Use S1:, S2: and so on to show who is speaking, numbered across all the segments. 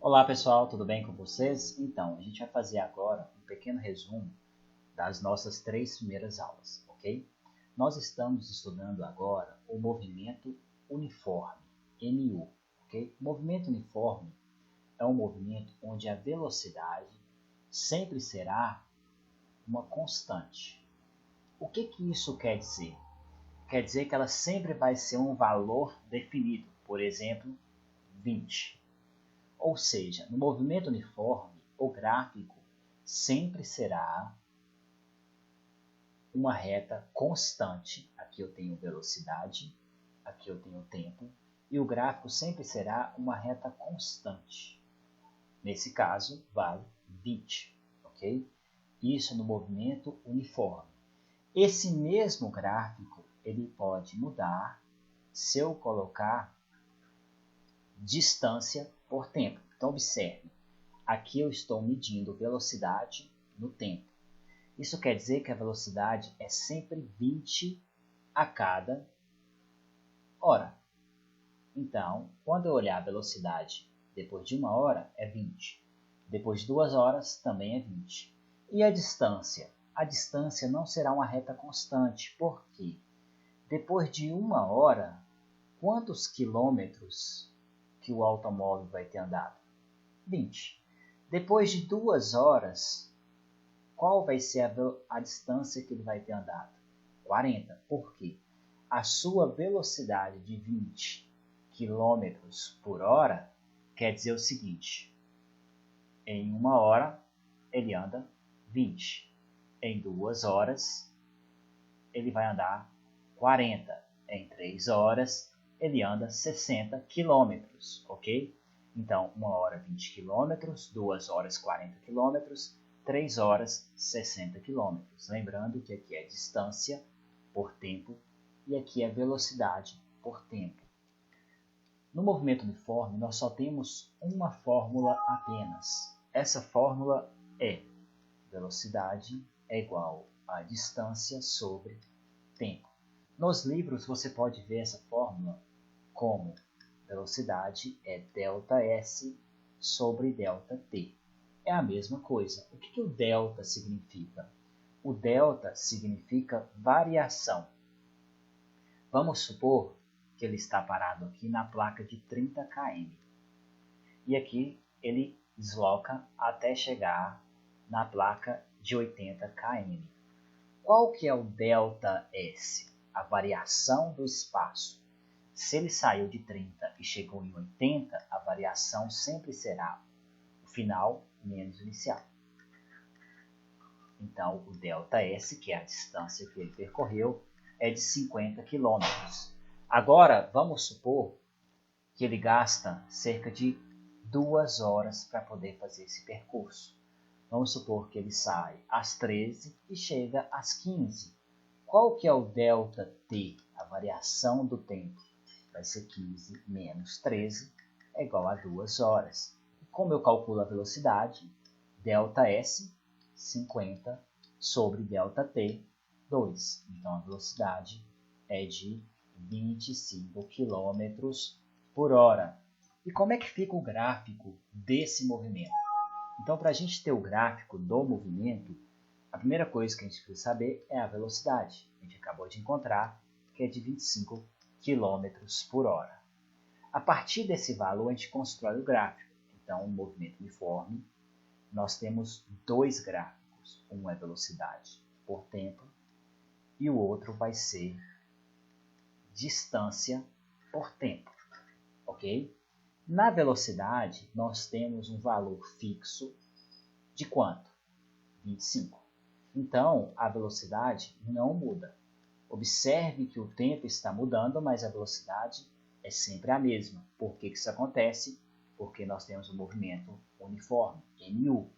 S1: Olá pessoal, tudo bem com vocês? Então, a gente vai fazer agora um pequeno resumo das nossas 3 primeiras aulas, ok? Nós estamos estudando agora o movimento uniforme, MU, ok? O movimento uniforme é um movimento onde a velocidade sempre será uma constante. O que isso quer dizer? Quer dizer que ela sempre vai ser um valor definido, por exemplo, 20. Ou seja, no movimento uniforme, o gráfico sempre será uma reta constante. Aqui eu tenho velocidade, aqui eu tenho tempo, e o gráfico sempre será uma reta constante. Nesse caso, vale 20, ok? Isso no movimento uniforme. Esse mesmo gráfico, ele pode mudar se eu colocar distância por tempo. Então, observe, aqui eu estou medindo velocidade no tempo. Isso quer dizer que a velocidade é sempre 20 a cada hora. Então, quando eu olhar a velocidade depois de 1 hora, é 20. Depois de 2 horas, também é 20. E a distância? A distância não será uma reta constante, porque depois de 1 hora, quantos quilômetros que o automóvel vai ter andado? 20. Depois de 2 horas, qual vai ser a distância que ele vai ter andado? 40. Por quê? A sua velocidade de 20 km por hora quer dizer o seguinte: em 1 hora ele anda 20. Em 2 horas ele vai andar 40. Em 3 horas ele anda 60 km, ok? Então, 1 hora 20 km, 2 horas 40 km, 3 horas 60 km. Lembrando que aqui é distância por tempo e aqui é velocidade por tempo. No movimento uniforme, nós só temos uma fórmula apenas. Essa fórmula é velocidade é igual a distância sobre tempo. Nos livros você pode ver essa fórmula como velocidade é ΔS sobre ΔT. É a mesma coisa. O que o delta significa? O delta significa variação. Vamos supor que ele está parado aqui na placa de 30 km. E aqui ele desloca até chegar na placa de 80 km. Qual que é o ΔS? A variação do espaço. Se ele saiu de 30 e chegou em 80, a variação sempre será o final menos o inicial. Então, o ΔS, que é a distância que ele percorreu, é de 50 km. Agora, vamos supor que ele gasta cerca de 2 horas para poder fazer esse percurso. Vamos supor que ele sai às 13 e chega às 15. Qual que é o ΔT, a variação do tempo? Vai ser 15 menos 13 é igual a 2 horas. Como eu calculo a velocidade? ΔS, 50 sobre ΔT, 2. Então, a velocidade é de 25 km por hora. E como é que fica o gráfico desse movimento? Então, para a gente ter o gráfico do movimento, a primeira coisa que a gente precisa saber é a velocidade. A gente acabou de encontrar que é de 25 km por hora. A partir desse valor, a gente constrói o gráfico. Então, o movimento uniforme, nós temos 2 gráficos. Um é velocidade por tempo e o outro vai ser distância por tempo, ok? Na velocidade, nós temos um valor fixo de quanto? 25. Então, a velocidade não muda. Observe que o tempo está mudando, mas a velocidade é sempre a mesma. Por que isso acontece? Porque nós temos um movimento uniforme, MU.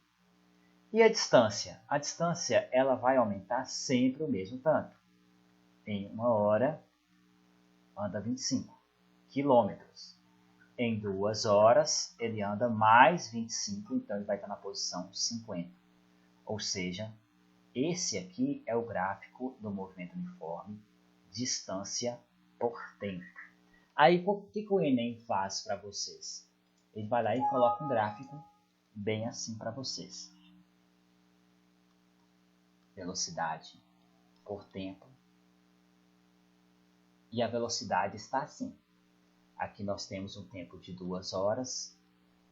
S1: E a distância? A distância ela vai aumentar sempre o mesmo tanto. Em 1 hora, anda 25 quilômetros. Em 2 horas, ele anda mais 25, então ele vai estar na posição 50. Ou seja, esse aqui é o gráfico do movimento uniforme, distância por tempo. Aí, o que o Enem faz para vocês? ele vai lá e coloca um gráfico bem assim para vocês. Velocidade por tempo. E a velocidade está assim. Aqui nós temos um tempo de 2 horas.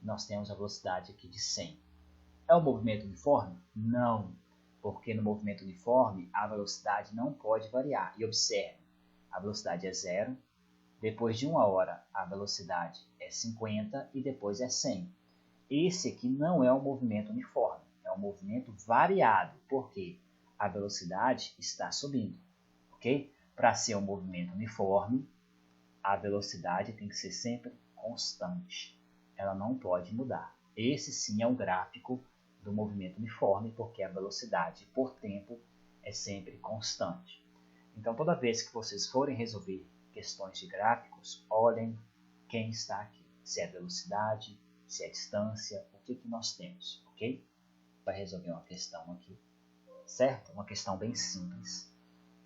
S1: Nós temos a velocidade aqui de 100. É um movimento uniforme? Não, porque no movimento uniforme a velocidade não pode variar. E observe, a velocidade é 0, depois de 1 hora a velocidade é 50 e depois é 100. Esse aqui não é um movimento uniforme, é um movimento variado, porque a velocidade está subindo, ok? Para ser um movimento uniforme, a velocidade tem que ser sempre constante. Ela não pode mudar. Esse sim é um gráfico do movimento uniforme, porque a velocidade por tempo é sempre constante. Então, toda vez que vocês forem resolver questões de gráficos, olhem quem está aqui. Se é velocidade, se é distância, o que nós temos, ok? Vai resolver uma questão aqui, certo? Uma questão bem simples,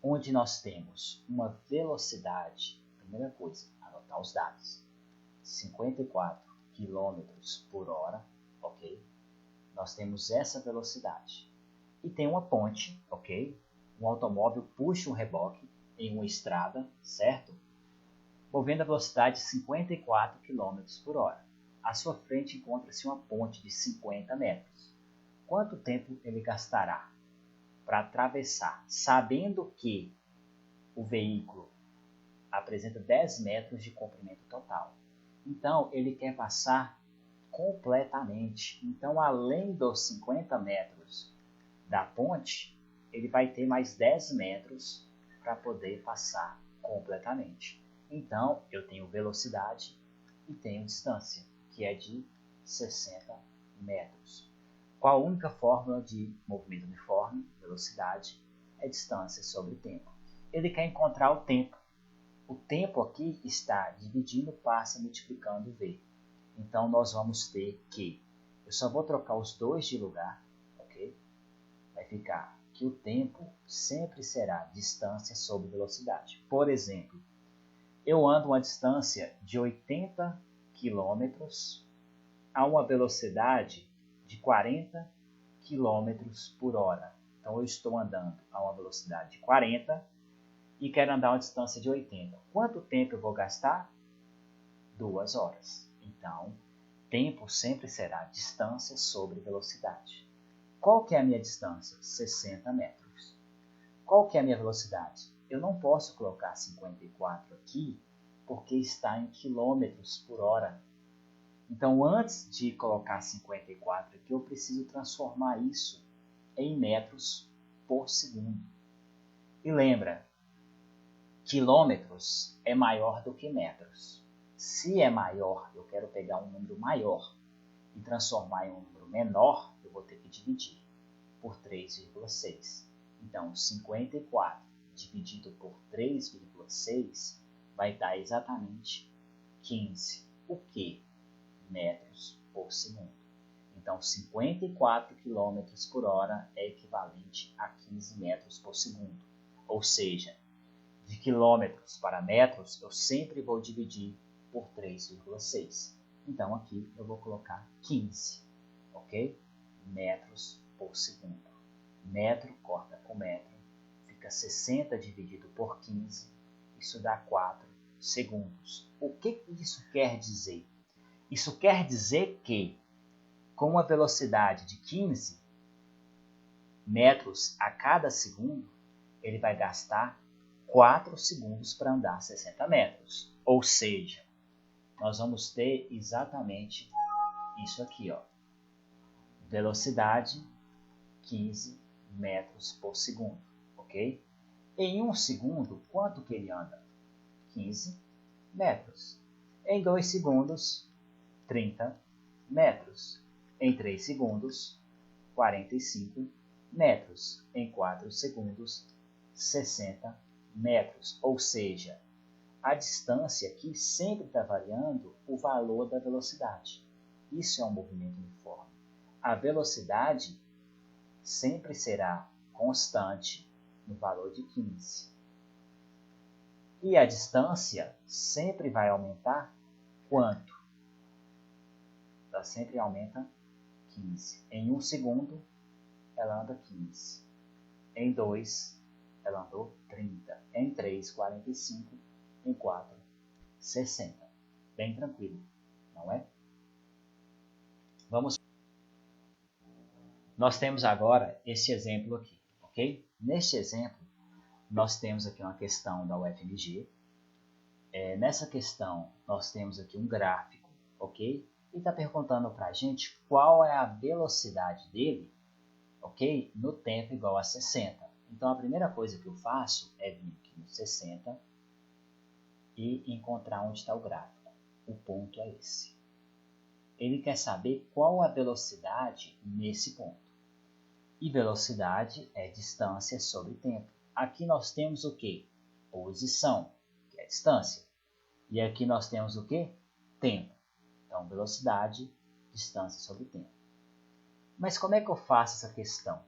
S1: onde nós temos uma velocidade, primeira coisa, anotar os dados, 54 km por hora, ok? Nós temos essa velocidade. E tem uma ponte, ok? Um automóvel puxa um reboque em uma estrada, certo? Movendo a velocidade de 54 km por hora. À sua frente encontra-se uma ponte de 50 metros. Quanto tempo ele gastará para atravessar, sabendo que o veículo apresenta 10 metros de comprimento total? Então, ele quer passar completamente. Então, além dos 50 metros da ponte, ele vai ter mais 10 metros para poder passar completamente. Então, eu tenho velocidade e tenho distância, que é de 60 metros. Qual a única fórmula de movimento uniforme? Velocidade é distância sobre tempo. Ele quer encontrar o tempo. O tempo aqui está dividindo, passa, multiplicando V. Então, nós vamos ter que... Eu só vou trocar os dois de lugar, ok? Vai ficar que o tempo sempre será distância sobre velocidade. Por exemplo, eu ando uma distância de 80 km a uma velocidade de 40 km por hora. Então, eu estou andando a uma velocidade de 40 e quero andar uma distância de 80. Quanto tempo eu vou gastar? 2 horas. Então, tempo sempre será distância sobre velocidade. Qual que é a minha distância? 60 metros. Qual que é a minha velocidade? Eu não posso colocar 54 aqui, porque está em quilômetros por hora. Então, antes de colocar 54 aqui, eu preciso transformar isso em metros por segundo. E lembra, quilômetros é maior do que metros. Se é maior, eu quero pegar um número maior e transformar em um número menor, eu vou ter que dividir por 3,6. Então, 54 dividido por 3,6 vai dar exatamente 15. O que? Metros por segundo. Então, 54 km por hora é equivalente a 15 metros por segundo. Ou seja, de quilômetros para metros, eu sempre vou dividir por 3,6. Então, aqui eu vou colocar 15, ok? Metros por segundo. Metro corta com metro, fica 60 dividido por 15, isso dá 4 segundos. O que isso quer dizer? Isso quer dizer que, com uma velocidade de 15 metros a cada segundo, ele vai gastar 4 segundos para andar 60 metros. Ou seja, nós vamos ter exatamente isso aqui, ó. Velocidade 15 metros por segundo, ok? Em 1 segundo, quanto que ele anda? 15 metros. Em 2 segundos, 30 metros. Em 3 segundos, 45 metros. Em 4 segundos, 60 metros. Ou seja, a distância aqui sempre está variando o valor da velocidade. Isso é um movimento uniforme. A velocidade sempre será constante no valor de 15. E a distância sempre vai aumentar quanto? ela sempre aumenta 15. Em 1 segundo, ela anda 15. Em 2, ela andou 30. Em 3, 45. Em 4, 60. Bem tranquilo, não é? Nós temos agora esse exemplo aqui, ok? Neste exemplo, nós temos aqui uma questão da UFMG. Nessa questão, nós temos aqui um gráfico, ok? E está perguntando para a gente qual é a velocidade dele, ok? No tempo igual a 60. Então, a primeira coisa que eu faço é vir aqui no 60 e encontrar onde está o gráfico. O ponto é esse. Ele quer saber qual a velocidade nesse ponto. E velocidade é distância sobre tempo. Aqui nós temos o quê? Posição, que é distância. E aqui nós temos o quê? Tempo. Então, velocidade, distância sobre tempo. Mas como é que eu faço essa questão?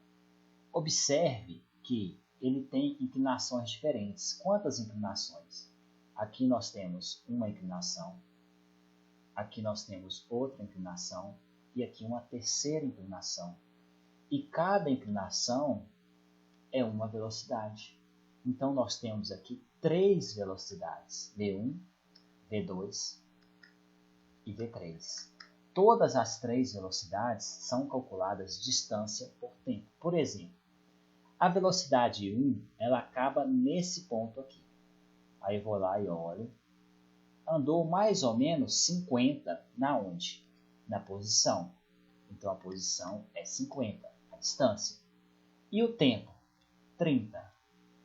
S1: Observe que ele tem inclinações diferentes. Quantas inclinações? Aqui nós temos uma inclinação. Aqui nós temos outra inclinação. E aqui uma terceira inclinação. E cada inclinação é uma velocidade. Então, nós temos aqui 3 velocidades, V1, V2 e V3. Todas as 3 velocidades são calculadas distância por tempo. Por exemplo, a velocidade 1, ela acaba nesse ponto aqui. Aí eu vou lá e olho. Andou mais ou menos 50 na onde? Na posição. Então, a posição é 50, a distância. E o tempo? 30.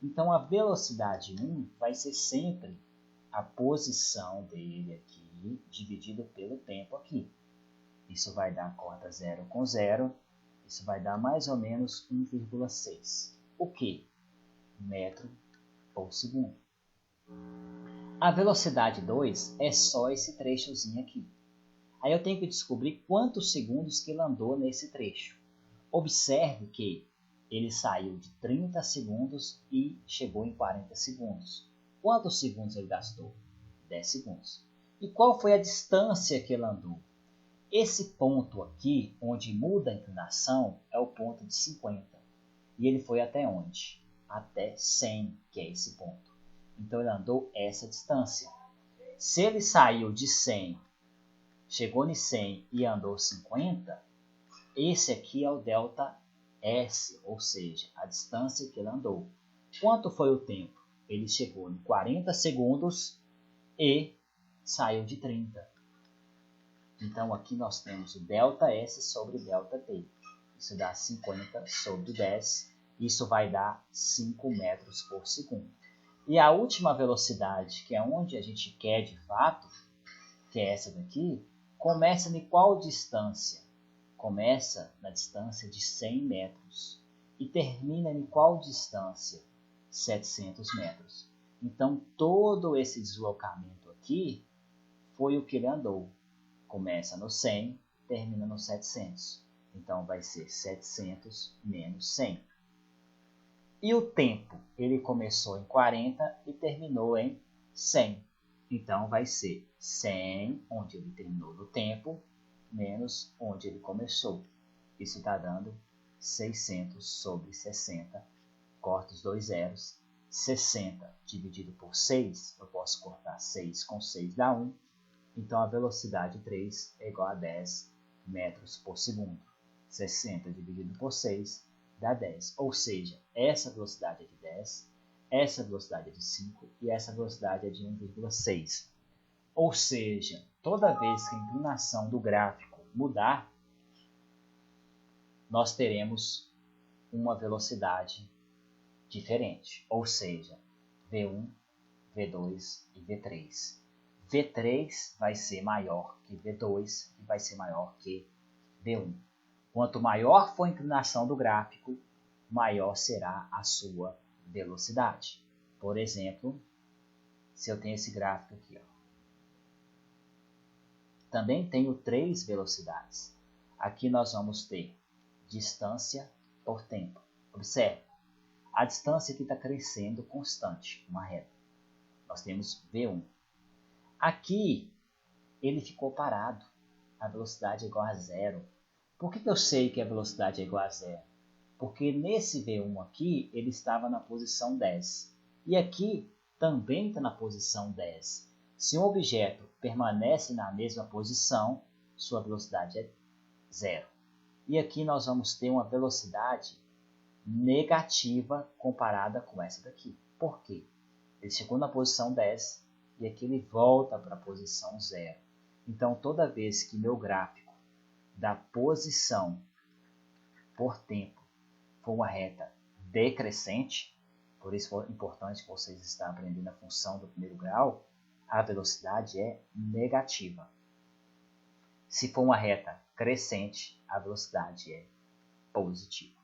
S1: Então, a velocidade 1 vai ser sempre a posição dele aqui, dividido pelo tempo aqui. Isso vai dar, corta 0 com 0, isso vai dar mais ou menos 1,6. O que? Metro por segundo. A velocidade 2 é só esse trechozinho aqui. Aí eu tenho que descobrir quantos segundos que ele andou nesse trecho. Observe que ele saiu de 30 segundos e chegou em 40 segundos. Quantos segundos ele gastou? 10 segundos. E qual foi a distância que ele andou? Esse ponto aqui, onde muda a inclinação, é o ponto de 50. E ele foi até onde? Até 100, que é esse ponto. Então ele andou essa distância. Se ele saiu de 100, chegou em 100 e andou 50, esse aqui é o delta S, ou seja, a distância que ele andou. Quanto foi o tempo? Ele chegou em 40 segundos e saiu de 30. Então, aqui nós temos o ΔS sobre ΔT. Isso dá 50 sobre 10. Isso vai dar 5 metros por segundo. E a última velocidade, que é onde a gente quer de fato, que é essa daqui, começa em qual distância? Começa na distância de 100 metros. E termina em qual distância? 700 metros. Então, todo esse deslocamento aqui foi o que ele andou. Começa no 100, termina no 700. Então, vai ser 700 menos 100. E o tempo? Ele começou em 40 e terminou em 100. Então, vai ser 100, onde ele terminou no tempo, menos onde ele começou. Isso está dando 600 sobre 60. Corta os 2 zeros. 60 dividido por 6, eu posso cortar 6 com 6 dá 1. Então, a velocidade 3 é igual a 10 metros por segundo. 60 dividido por 6 dá 10. Ou seja, essa velocidade é de 10, essa velocidade é de 5 e essa velocidade é de 1,6. Ou seja, toda vez que a inclinação do gráfico mudar, nós teremos uma velocidade diferente. Ou seja, V1, V2 e V3. V3 vai ser maior que V2 e vai ser maior que V1. Quanto maior for a inclinação do gráfico, maior será a sua velocidade. Por exemplo, se eu tenho esse gráfico aqui, ó. Também tenho 3 velocidades. Aqui nós vamos ter distância por tempo. Observe, a distância aqui está crescendo constante, uma reta. Nós temos V1. Aqui ele ficou parado. a velocidade é igual a zero. Por que eu sei que a velocidade é igual a zero? Porque nesse V1 aqui, ele estava na posição 10. E aqui também está na posição 10. Se um objeto permanece na mesma posição, sua velocidade é zero. E aqui nós vamos ter uma velocidade negativa comparada com essa daqui. Por quê? Ele chegou na posição 10 e aqui ele volta para a posição 0. Então, toda vez que meu gráfico da posição por tempo for uma reta decrescente, por isso é importante que vocês estejam aprendendo a função do primeiro grau, a velocidade é negativa. Se for uma reta crescente, a velocidade é positiva.